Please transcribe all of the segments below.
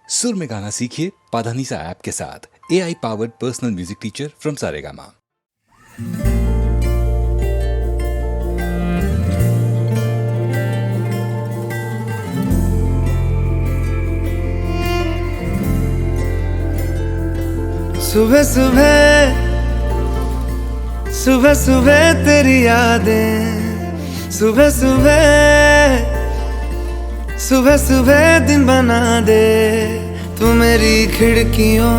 सुर में गाना सीखिए पाधानीसा ऐप के साथ। AI powered personal music teacher from Saregama. सुबह सुबह सुबह सुबह तेरी यादें, सुबह सुबह सुबह सुबह दिन बना दे। तू मेरी खिड़कियों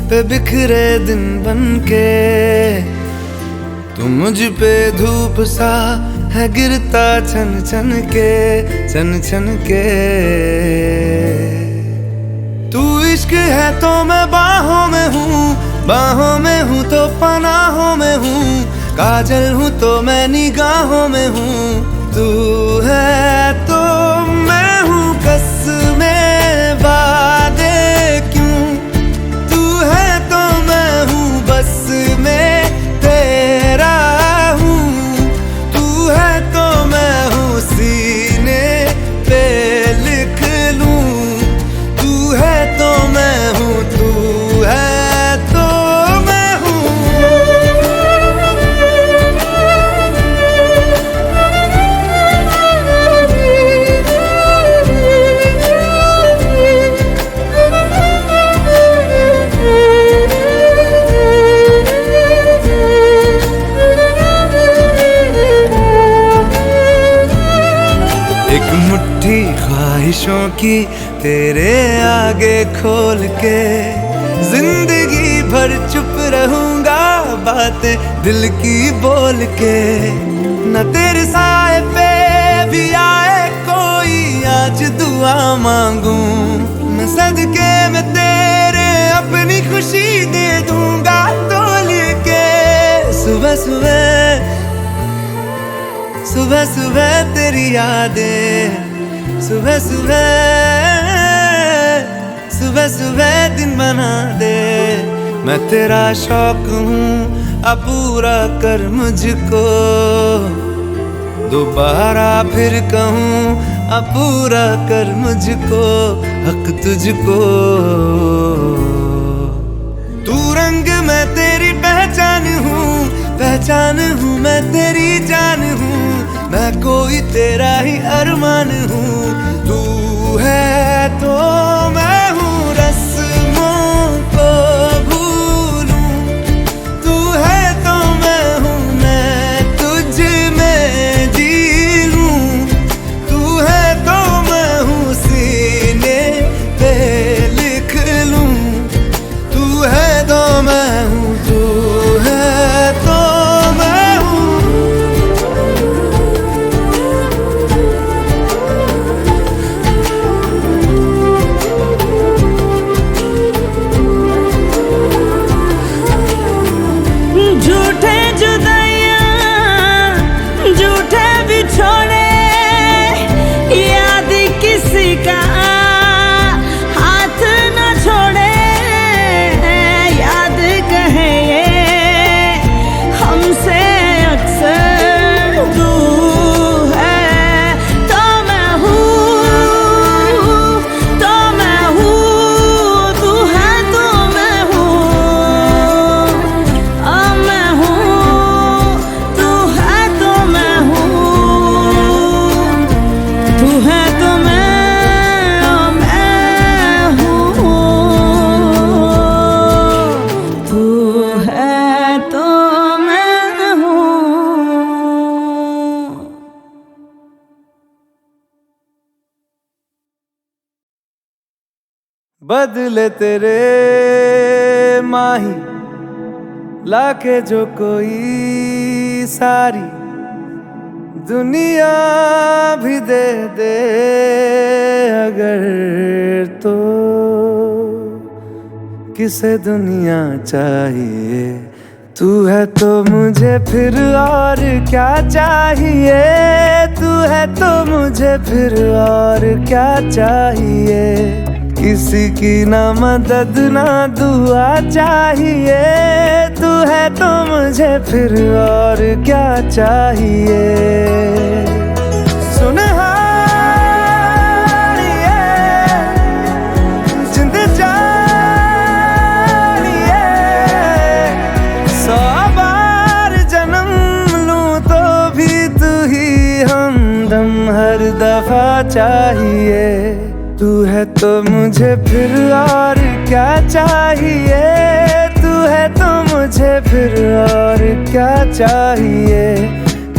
पे बिखरे दिन बनके, तू मुझ पे धूप सा है गिरता छन छन के, छन छन के। तू इश्क है तो मैं बाहों में हूँ, बाहों में हूँ तो पनाहों में हूँ, काजल हूँ तो मैं निगाहों में हूँ। तू है तो मैं हूँ कसमें वादे क्यों, तू है तो मैं हूँ बस में तेरा हूँ, तू है तो मैं हूँ सीने पे लिख लूँ, तू है तो मैं हूँ, तू है तो मैं हूँ। एक मुट्ठी ख्वाहिशों की तेरे आगे खोल के, जिंदगी भर चुप रहूंगा बातें दिल की बोल के। न तेरे साए पे भी आए कोई आज दुआ मांगू, मैं सदके में तेरे अपनी खुशी दे दूंगा तोल के। सुबह सुबह सुबह सुबह तेरी यादें, सुबह सुबह सुबह सुबह दिन बना दे। मैं तेरा शौक हूँ अब पूरा कर मुझको, दोबारा फिर कहूँ अब पूरा कर मुझको, हक तुझको। तू रंग मैं तेरी पहचान हूँ, पहचान हूँ मैं तेरी जान हूँ, मैं कोई तेरा ही अरमान हूँ। तू है तो मैं हूँ रस्मों को भूलूं, तू है तो मैं हूँ मैं तुझ में जी लूं, तू है तो मैं हूँ सीने पे लिख लूं, तू है तो मैं हूँ, तू है तो मैं हूँ। झूठे जुदाइयां झूठे बिछोड़े, याद किसी का हाथ न छोड़े, याद कहे ये हमसे अक्सर। तू है तो मैं हूँ, तो मैं हूँ, तू है तो मैं हूँ, मैं हूँ, तू है तो मैं हूँ, तू है तो मैं हूँ, तू है तो मैं हूँ। बदले तेरे माही लाके जो कोई सारी दुनिया भी दे दे अगर, तो किसे दुनिया चाहिए। तू है तो मुझे फिर और क्या चाहिए, तू है तो मुझे फिर और क्या चाहिए। किसी की ना मदद ना दुआ चाहिए, तू है तो मुझे फिर और क्या चाहिए। सुनहार ये जिंदगी चाहिए। तू है तो मुझे फिर और क्या चाहिए, तू है तो मुझे फिर और क्या चाहिए।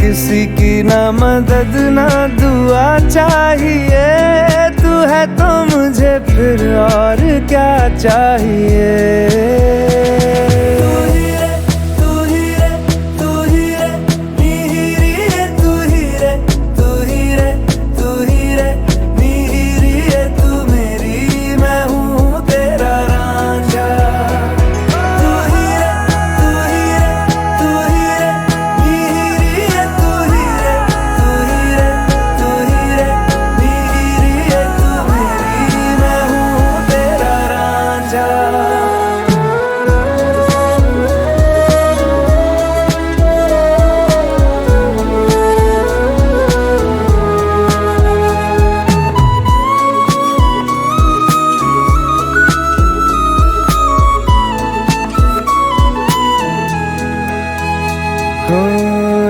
किसी की ना मदद ना दुआ चाहिए, तू है तो मुझे फिर और क्या चाहिए।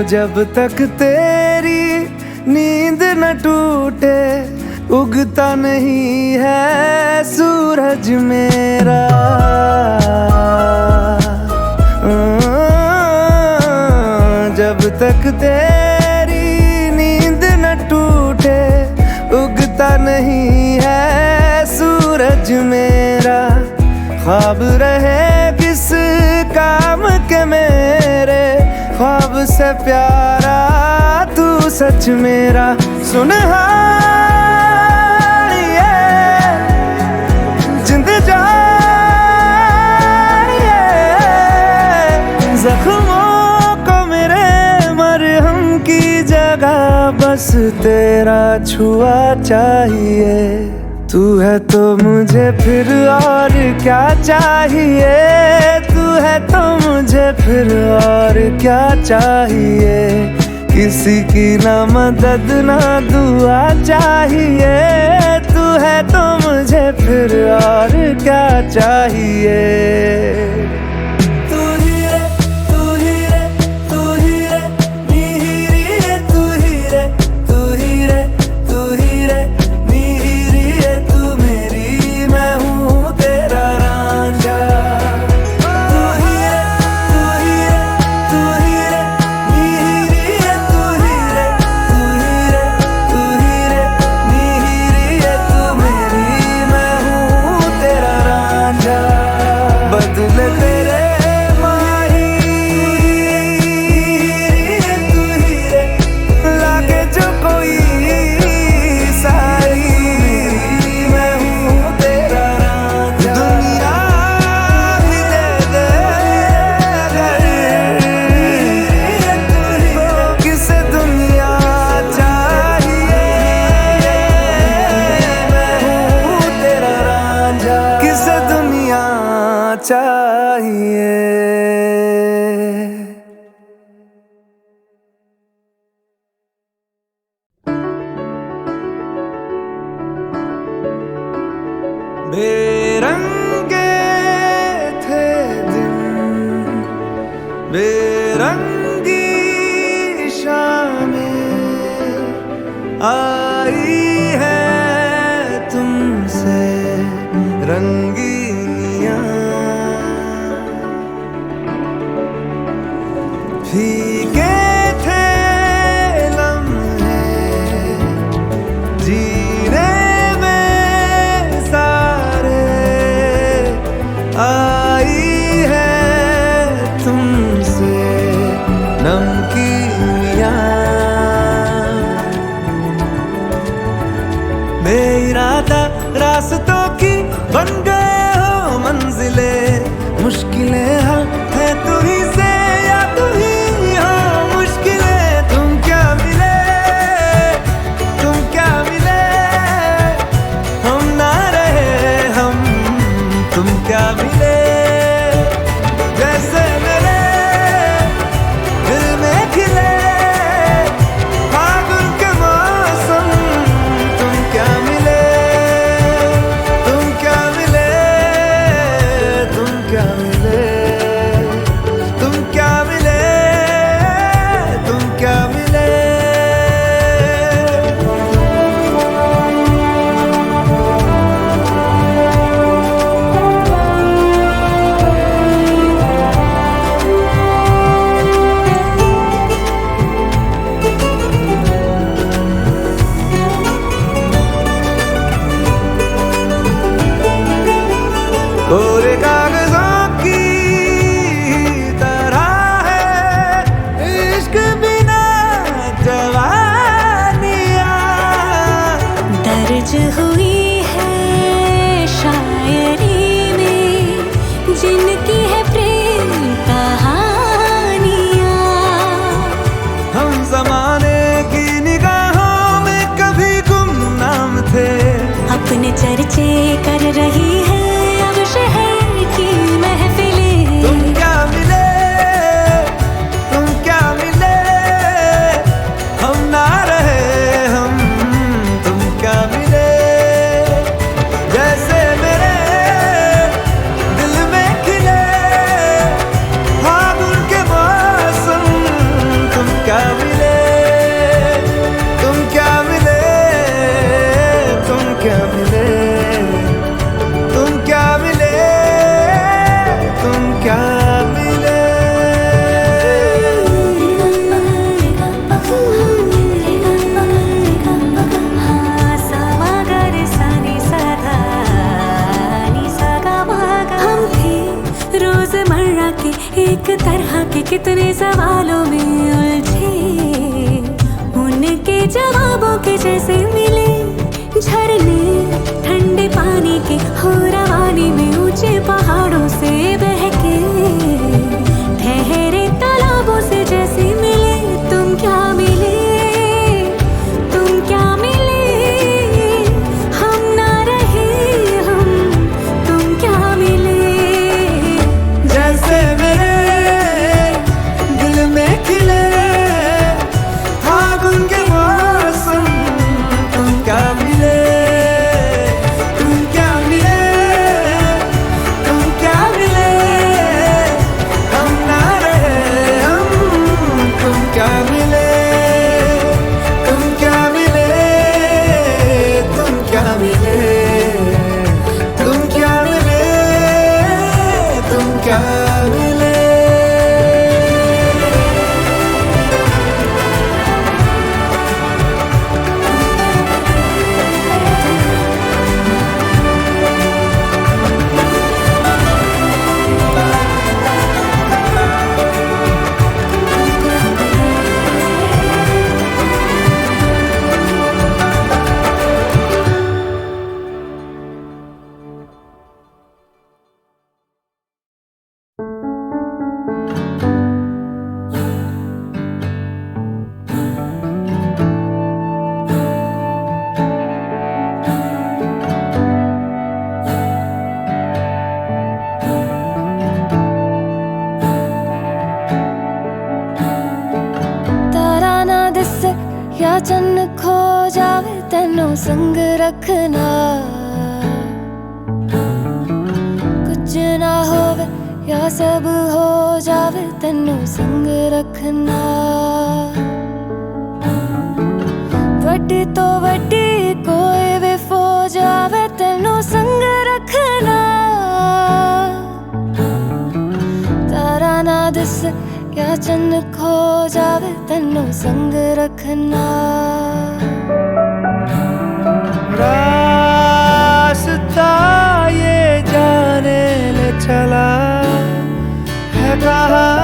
जब तक तेरी नींद न टूटे, उगता नहीं है सूरज मेरा। जब तक तेरी नींद न टूटे, उगता नहीं है सूरज मेरा। ख्वाब रहे किस काम के मेरे, ख्वाब से प्यारा तू सच मेरा। सुन हारिए जिंद जानिए, जख्मों को मेरे मरहम की जगह बस तेरा छुआ चाहिए। तू है तो मुझे फिर और क्या चाहिए, तू है तो मुझे फिर और क्या चाहिए। किसी की ना मदद ना दुआ चाहिए, तू है तो मुझे फिर और क्या चाहिए। बेरंगे थे दिन, बेरंगी शामें आई है तुमसे रंगीनियां। फीके थे लम्हे जीने आई है तुमसे नमकीनियां। बेइरादा रास्तों की बन गए हो मंजिले, मुश्किलें हल है तू ही से या तू ही हो मुश्किलें। तुम क्या मिले, तुम क्या मिले, हम ना रहे हम, तुम क्या मिले। जैसे मेरे दिल में खिले फागुन के मौसम, तुम क्या मिले, तुम क्या मिले। चर्चे कर रही है अब शहर की महफिलें। तुम क्या मिले, तुम क्या मिले, हम ना रहे हम, तुम क्या मिले। जैसे मेरे दिल में खिले फागुन के मौसम, तुम क्या मिले, तुम क्या मिले, तुम क्या मिले, तुम क्या मिले, तुम क्या मिले। हम थे रोजमर्रा के एक तरह के कितने सवालों में उलझे, उनके जवाबों के जैसे मिले झरने ठंडे पानी के हो रवानी में ऊंचे पहाड़ों से बहके, ठहरे तालाबों से जैसे मिले। तुम क्या मिले, तुम क्या मिले, हम ना रहे हम, तुम क्या मिले। जैसे मेरे दिल में खिले फागुन के मौसम, तुम क्या मिले, तुम क्या मिले, तुम क्या मिले, हम ना रहे हम, तुम क्या मिले, तुम क्या मिले, तुम क्या मिले, तुम क्या मिले, तुम क्या मिले। तारा ना दिसे या चन्न खो जावे तेनों संग रखना, कुछ ना होवे या सब हो जावे तेनों संग रखना। वड्डी तो वड्डी कोई भी फौज आवे तेनों संग रखना, तारा ना दिसे या चन्न खो जावे तेनों संग रखना। रास्ता ये जाने ले चला है कहाँ,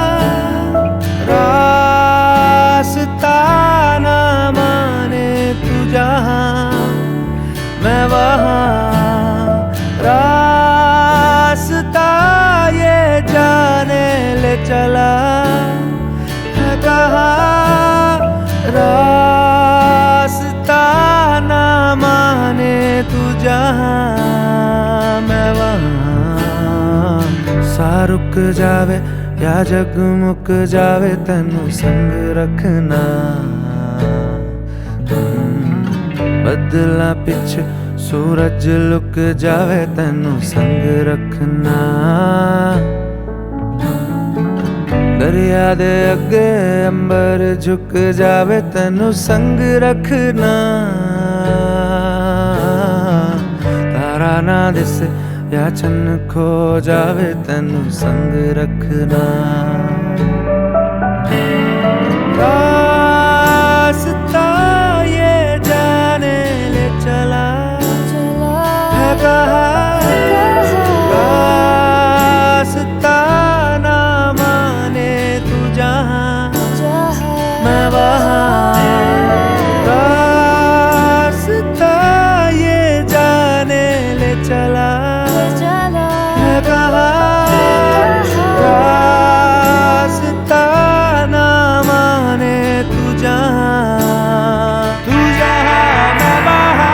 रास्ता ना माने तू जहाँ मैं वहाँ, रास्ता ये जाने ले चला है कहाँ, रास्ता ना माने तू जहाँ मैं वहाँ। सा रुक जावे या जगमुक जावे तेनू संग रखना, बदला पिछे सूरज लुक जावे तेनू संग रखना। दरिया दे अगे अंबर झुक जावे तेनू संग रखना, तारा ना दिसे या चन्न खो जावे तेनू संग रखना। रास्ता ये जाने ले चला है कहाँ, रास्ता ना माने तू जहाँ मैं वहाँ, रास्ता ये जाने ले चला है कहाँ, रास्ता ना माने तू जहाँ मैं वहाँ।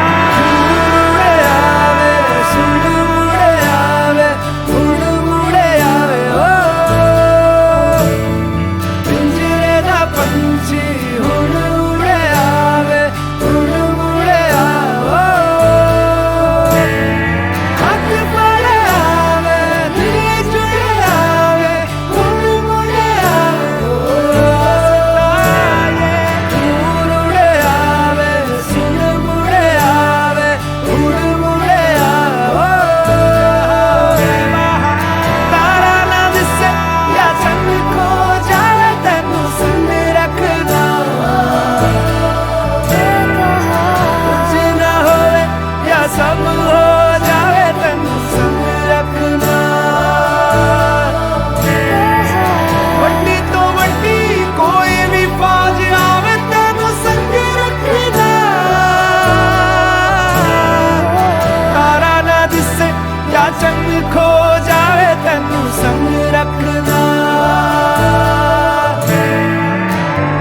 चन्न खो जावे तेनू संग रखना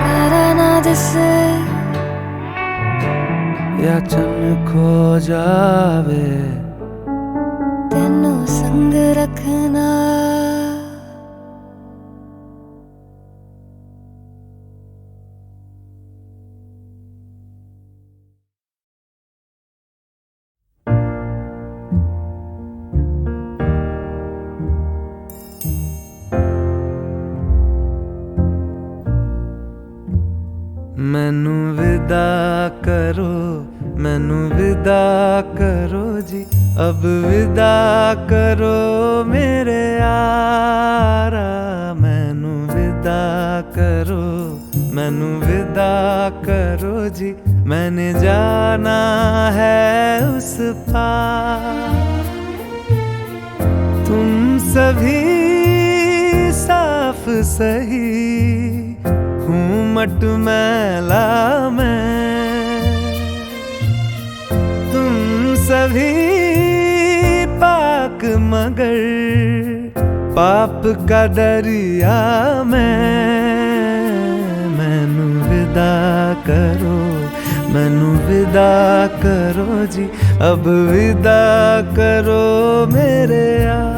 करना दिसे या चन्न खो जावे तेनू संग रखना। मैनू विदा करो, मैनू विदा करो जी, अब विदा करो मेरे यारा। मैनू विदा करो, मैनू विदा करो जी, मैंने जाना है उस पार। तुम सभी साफ सही हूँ मट मैला मैं, तुम सभी पाक मगर पाप का दरिया मैं। मैनू विदा करो, मैनू विदा करो जी, अब विदा करो मेरे यार।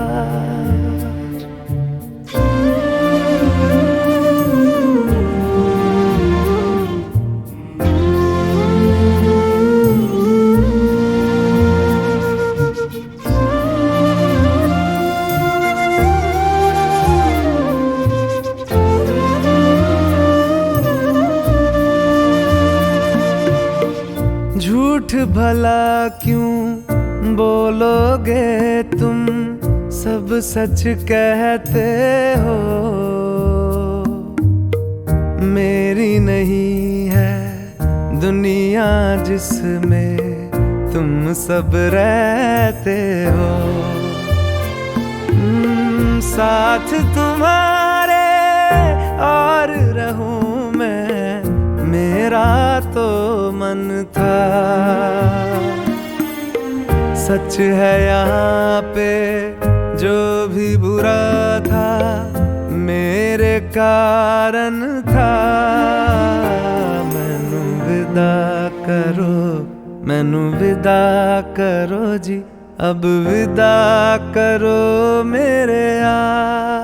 झूठ भला क्यों बोलोगे तुम, सब सच कहते हो। मेरी नहीं है दुनिया जिसमें तुम सब रहते हो। साथ तुम्हारे और रहूं मैं, मेरा तो मन था। सच है यहाँ पे जो भी बुरा था मेरे कारण था। मैनू विदा करो, मैनू विदा करो जी, अब विदा करो मेरे यार।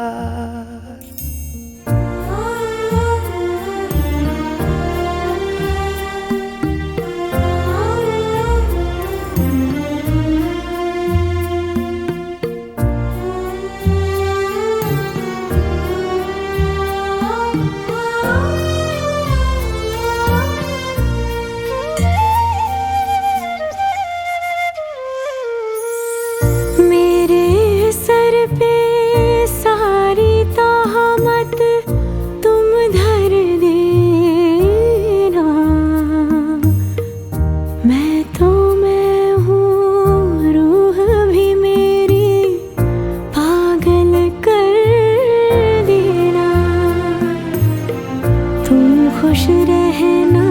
खुश रहना,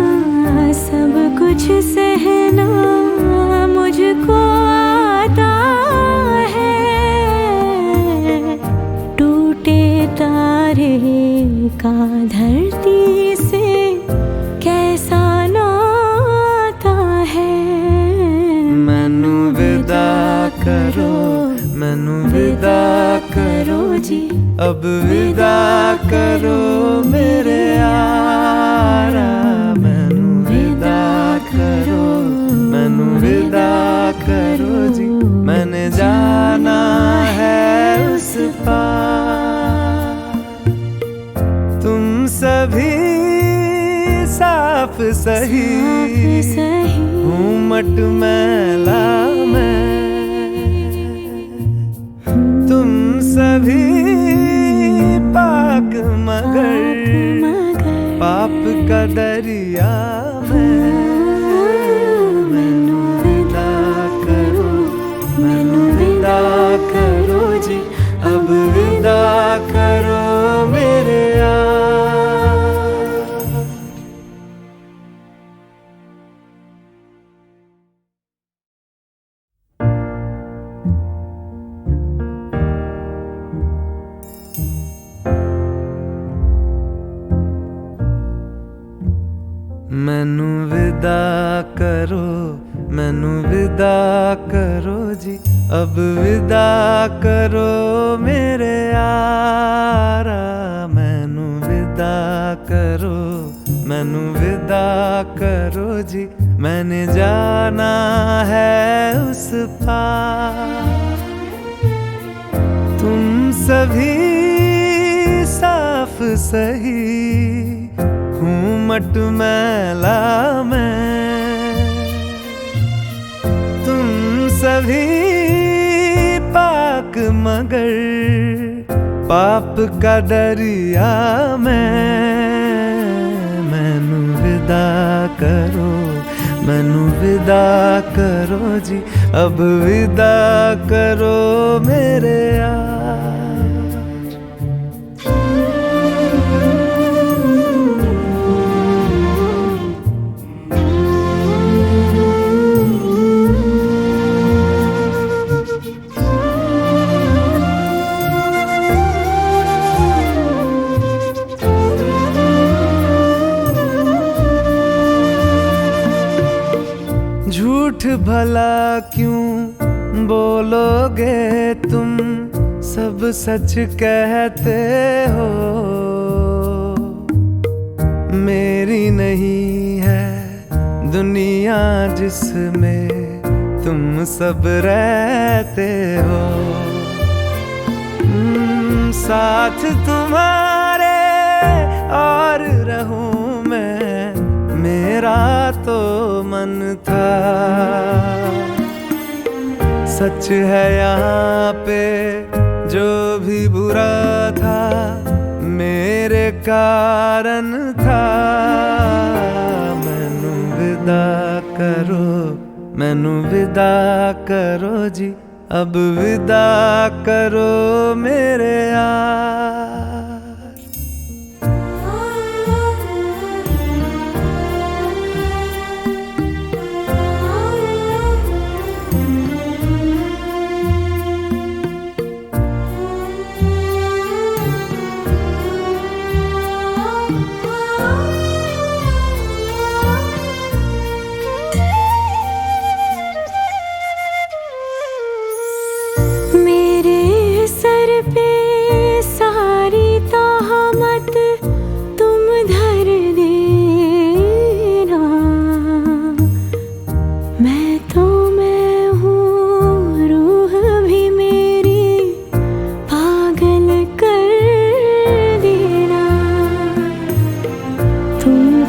सब कुछ सहना मुझको आता है। टूटे तारे का धरती से कैसा नाता है। मैनू विदा करो, मैनू विदा करो जी, अब विदा करो मेरे यारा। मैनू विदा करो, मैनू विदा करो जी, मैंने जाना है उस पार। तुम सभी साफ सही हूँ मट मैला मैं, तुम सभी पाक मगर पाप का दरिया में। मैनू विदा करो, मैनू विदा करो जी, अब विदा करो मेरे यार। करो मैनू विदा करो जी अब विदा करो मेरे यारा मैनू विदा करो मैनू विदा करो जी मैंने जाना है उस पार तुम सभी साफ सही हूँ मटमैला मैं तुम सभी पाक मगर पाप का दरिया मैनू विदा करो मैनू विदा करो जी अब विदा करो मेरे यार झूठ भला क्यों बोलोगे तुम सब सच कहते हो मेरी नहीं है दुनिया जिसमें तुम सब रहते हो साथ तुम्हारे और रहूं मैं मेरा तो मन था सच है यहाँ पे जो भी बुरा था मेरे कारण था मैनू विदा करो जी अब विदा करो मेरे यार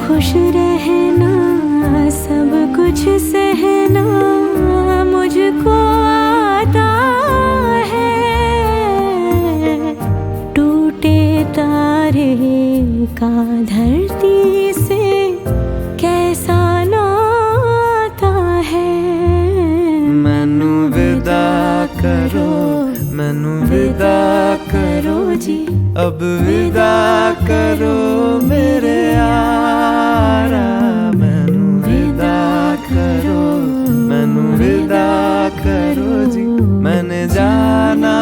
खुश रहना सब कुछ सहना मुझको आता है टूटे तारे का धरती से कैसा नाता है मैनू विदा करो जी अब विदा करो मेरे यारा मैनू विदा करो जी मैंने जाना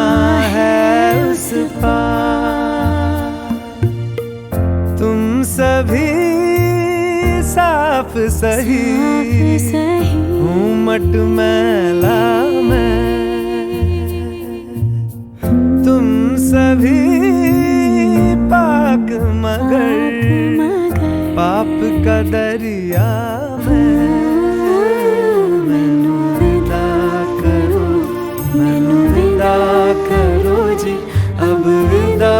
है उस पार तुम सभी साफ सही हूँ मटमैला मैं तुम सभी पाक मगर पाप का दरिया मैनू विदा करो जी अब विदा